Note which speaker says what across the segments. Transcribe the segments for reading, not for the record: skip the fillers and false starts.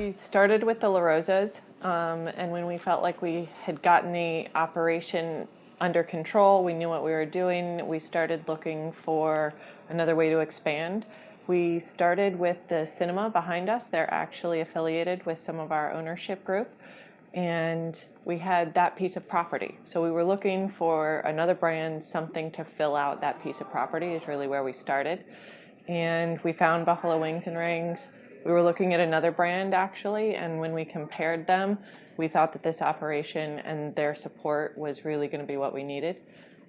Speaker 1: We started with the La Rosas, and when we felt like we had gotten the operation under control, we knew what we were doing, we started looking for another way to expand. We started with the cinema behind us. They're actually affiliated with some of our ownership group, and we had that piece of property. So we were looking for another brand, something to fill out that piece of property is really where we started. And we found Buffalo Wings and Rings. We were looking at another brand actually, and when we compared them, we thought that this operation and their support was really going to be what we needed.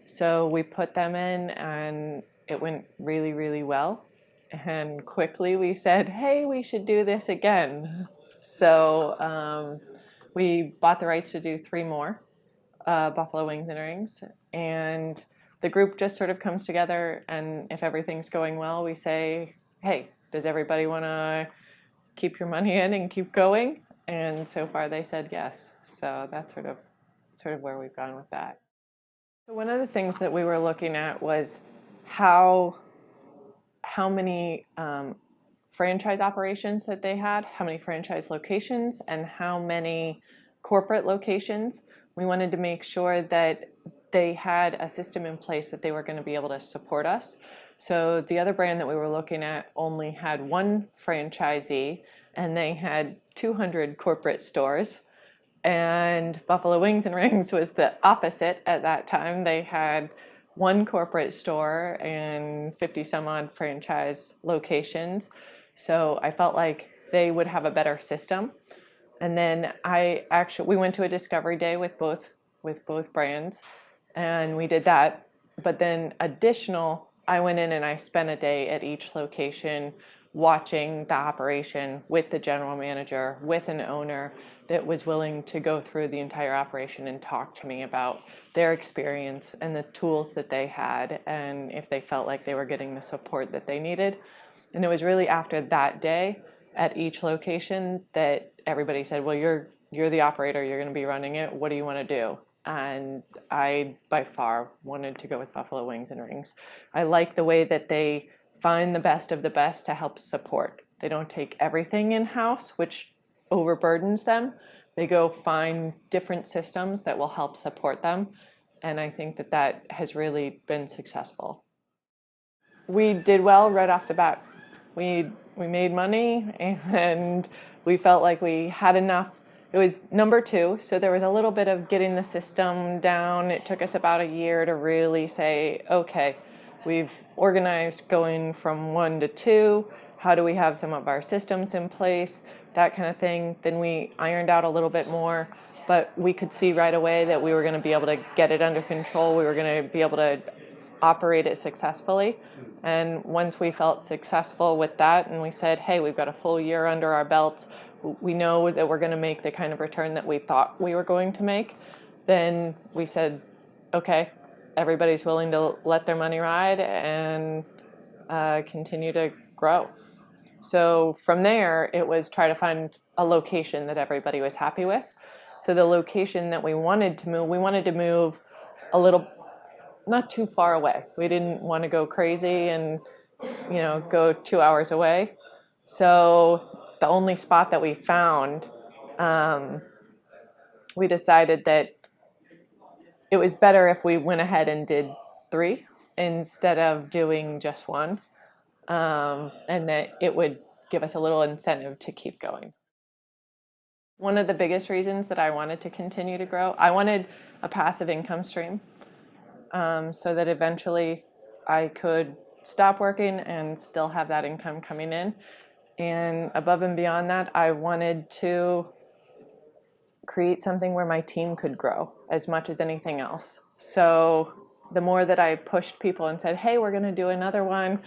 Speaker 1: So we put them in, and it went really, really well. And quickly we said, hey, we should do this again. So we bought the rights to do 3 more Buffalo Wings and Rings, and the group just sort of comes together, and if everything's going well, we say, hey, does everybody want to keep your money in and keep going? And so far they said yes. So that's sort of where we've gone with that. So one of the things that we were looking at was how many franchise operations that they had, how many franchise locations, and how many corporate locations. We wanted to make sure that they had a system in place that they were going to be able to support us. So the other brand that we were looking at only had 1 franchisee, and they had 200 corporate stores. And Buffalo Wings and Rings was the opposite at that time. They had 1 corporate store and 50 some odd franchise locations. So I felt like they would have a better system. And then we went to a discovery day with both brands, and we did that. But then I went in and I spent a day at each location watching the operation with the general manager, with an owner that was willing to go through the entire operation and talk to me about their experience and the tools that they had, and if they felt like they were getting the support that they needed. And it was really after that day at each location that everybody said, well, you're the operator, you're going to be running it, what do you want to do? And I, by far, wanted to go with Buffalo Wings and Rings. I like the way that they find the best of the best to help support. They don't take everything in-house, which overburdens them. They go find different systems that will help support them. And I think that has really been successful. We did well right off the bat. We made money, and we felt like we had enough. It was number 2, so there was a little bit of getting the system down. It took us about a year to really say, okay, we've organized going from 1 to 2. How do we have some of our systems in place? That kind of thing. Then we ironed out a little bit more, but we could see right away that we were going to be able to get it under control. We were going to be able to operate it successfully. And once we felt successful with that, and we said, hey, we've got a full year under our belts, we know that we're going to make the kind of return that we thought we were going to make, then we said, okay, everybody's willing to let their money ride and continue to grow. So from there, it was try to find a location that everybody was happy with. So the location that we wanted to move a little, not too far away. We didn't want to go crazy and go 2 hours away. So the only spot that we found, we decided that it was better if we went ahead and did 3 instead of doing just 1, and that it would give us a little incentive to keep going. One of the biggest reasons that I wanted to continue to grow, I wanted a passive income stream, so that eventually I could stop working and still have that income coming in. And above and beyond that, I wanted to create something where my team could grow as much as anything else. So the more that I pushed people and said, hey, we're going to do another one,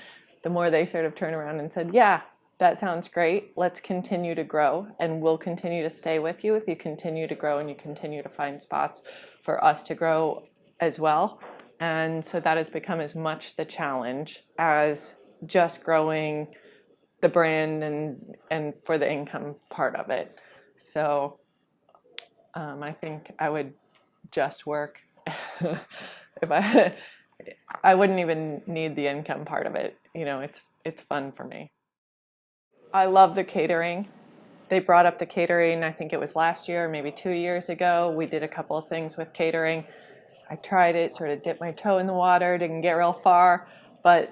Speaker 1: the more they sort of turned around and said, yeah, that sounds great. Let's continue to grow, and we'll continue to stay with you if you continue to grow and you continue to find spots for us to grow as well. And so that has become as much the challenge as just growing the brand and for the income part of it. So I think I would just work if I wouldn't even need the income part of it. It's fun for me. I love the catering. they brought up the catering. I think it was last year, maybe 2 years ago. We did a couple of things with catering. I tried it, sort of dipped my toe in the water, didn't get real far, but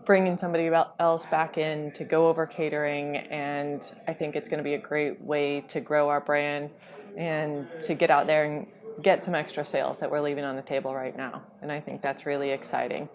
Speaker 1: bringing somebody else back in to go over catering, and I think it's going to be a great way to grow our brand and to get out there and get some extra sales that we're leaving on the table right now. And I think that's really exciting.